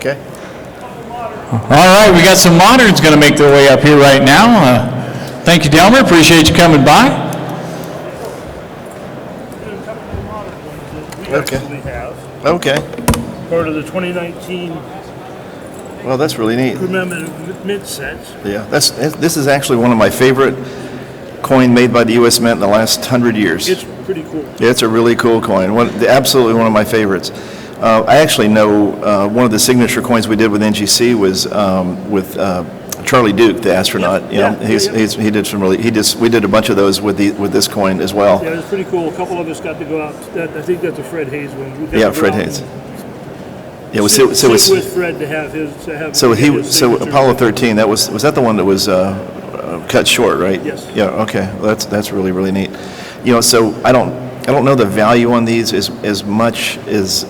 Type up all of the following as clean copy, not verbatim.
Okay. All right, we got some moderns going to make their way up here right now. Thank you, Delmer. Appreciate you coming by. Okay. Have Okay. part of the 2019 Well, that's really neat. commemorative sets. Yeah, this is actually one of my favorite coin made by the U.S. Mint in the last 100 years. It's pretty cool. Yeah, it's a really cool coin. Absolutely one of my favorites. I actually know one of the signature coins we did with NGC was with Charlie Duke, the astronaut. You know, he did some really. We did a bunch of those with this coin as well. Yeah, it's pretty cool. A couple of us got to go out. I think that's a Fred Hayes one. We got Yeah, to go Fred out Hayes. and Yeah, sit with Fred to have his. So Apollo 13. Was that the one that was cut short, right? Yes. Yeah. Okay. Well, that's really, really neat. You know, so I don't know the value on these as much as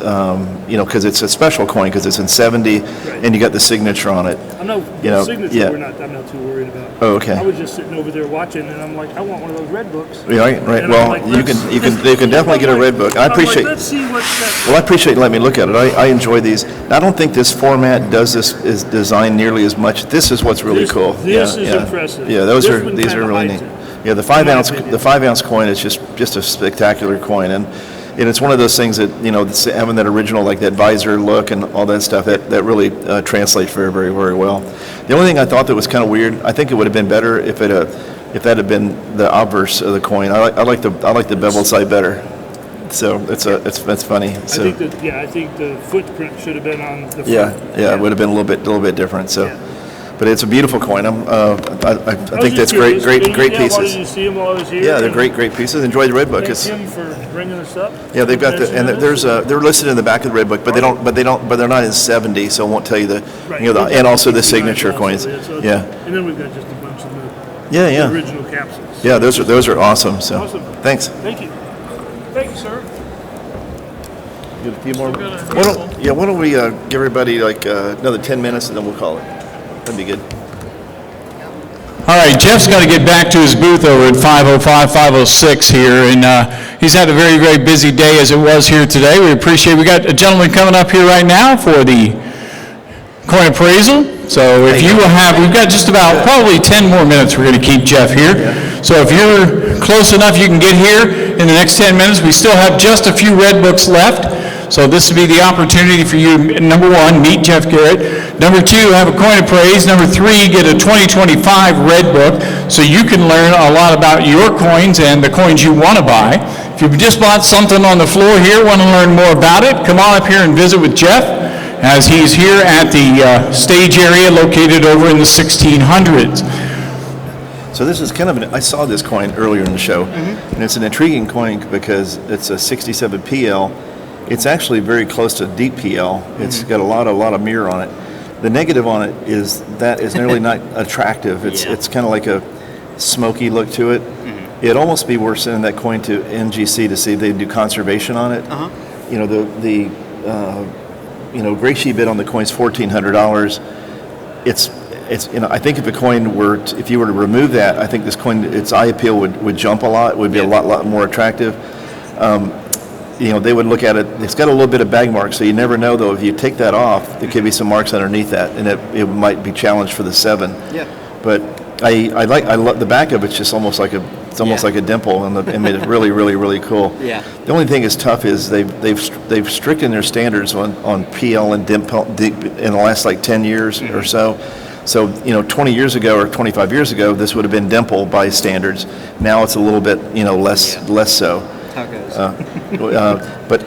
you know, because it's a special coin because it's in 70, and you got the signature on it. I'm not the signature. I'm not too worried about. Oh, okay. I was just sitting over there watching, and I'm like, I want one of those red books. Yeah, right. Well, like, you can definitely get a red book. I appreciate. Let's see what's that. Well, I appreciate you letting me look at it. I enjoy these. I don't think this format does this is designed nearly as much. This is what's really cool. This is impressive. Yeah, these are really neat. Yeah, the 5-ounce coin is just a spectacular coin, and it's one of those things that, you know, having that original, like that visor look and all that stuff, that really translates very, very, very well. The only thing I thought that was kind of weird, I think it would have been better if that had been the obverse of the coin. I like the beveled side better. So that's funny. So I think the footprint should have been on the front. Yeah, it would have been a little bit different. So. Yeah. But it's a beautiful coin. I think that's great pieces. Did you see them while I was here? Yeah, they're great pieces. Enjoy the red book. Thank him for bringing us up. Yeah, they've got they're listed in the back of the red book, but they're not in 70, so I won't tell you and also the signature coins. Yeah. And then we've got just a bunch of the original capsules. Yeah, those are awesome. So Awesome. Thanks. Thank you. Thank you, sir. Get a few more. Why don't we give everybody like another 10 minutes and then we'll call it. That'd be good. All right, Jeff's got to get back to his booth over at 505, 506 here, and he's had a very, very busy day as it was here today. We got a gentleman coming up here right now for the coin appraisal. So if you will we've got just about probably 10 more minutes we're going to keep Jeff here. So if you're close enough, you can get here in the next 10 minutes. We still have just a few red books left. So this would be the opportunity for you, number one, meet Jeff Garrett. Number two, have a coin appraised. Number three, get a 2025 red book so you can learn a lot about your coins and the coins you want to buy. If you've just bought something on the floor here, want to learn more about it, come on up here and visit with Jeff as he's here at the stage area located over in the 1600s. So this is kind of I saw this coin earlier in the show, and it's an intriguing coin because it's a 67 PL. It's actually very close to deep PL. It's got a lot of mirror on it. The negative on it is that it's nearly not attractive. It's kind of like a smoky look to it. It'd almost be worth sending that coin to NGC to see if they do conservation on it. You know, the gray sheet bid on the coin's $1,400. It's I think if a coin if you were to remove that, I think this coin, its eye appeal would jump a lot. It would be a lot more attractive. They would look at it. It's got a little bit of bag marks, so you never know though. If you take that off, there could be some marks underneath that, and it might be challenged for the 7. Yeah. But I love the back of it's just almost like like a dimple, and made it really, really, really cool. Yeah. The only thing is tough is they've strictened their standards on PL and dimple in the last like 10 years or so. So 20 years ago or 25 years ago, this would have been dimple by standards. Now it's a little bit less so. How it goes. But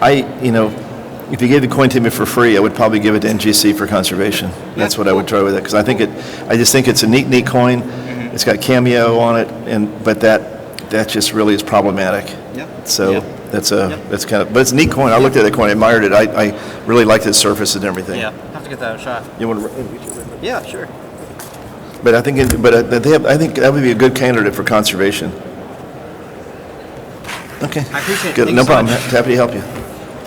if you gave the coin to me for free, I would probably give it to NGC for conservation. That's what I would try with it, because I just think it's a neat coin. It's got cameo on it, but that just really is problematic. Yep. So that's kind of, but it's a neat coin. I looked at the coin, I admired it. I really liked its surface and everything. Yeah, have to get that a shot. You want to? Yeah, sure. But I think I think that would be a good candidate for conservation. Okay. I appreciate it. Good. Thanks No so problem. much. Happy to help you.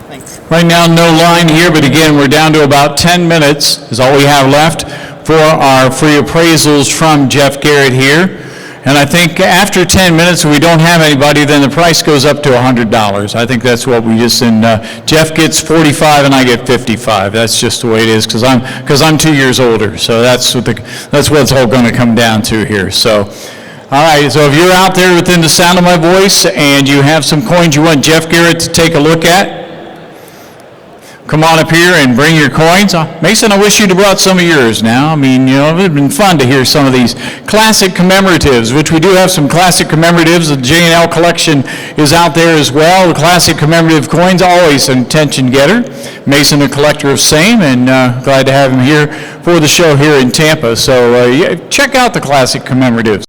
Thanks. Right now, no line here, but again, we're down to about 10 minutes is all we have left for our free appraisals from Jeff Garrett here. And I think after 10 minutes, if we don't have anybody, then the price goes up to $100. I think that's what we just, and Jeff gets 45 and I get 55. That's just the way it is, because I'm 2 years older. So that's what it's all going to come down to here. So, all right, so if you're out there within the sound of my voice and you have some coins you want Jeff Garrett to take a look at, come on up here and bring your coins. Mason, I wish you'd have brought some of yours now. I mean, you know, it would have been fun to hear some of these classic commemoratives, which we do have some classic commemoratives. The J&L collection is out there as well. The classic commemorative coins, always an attention getter. Mason, a collector of same, and glad to have him here for the show here in Tampa. So yeah, check out the classic commemoratives.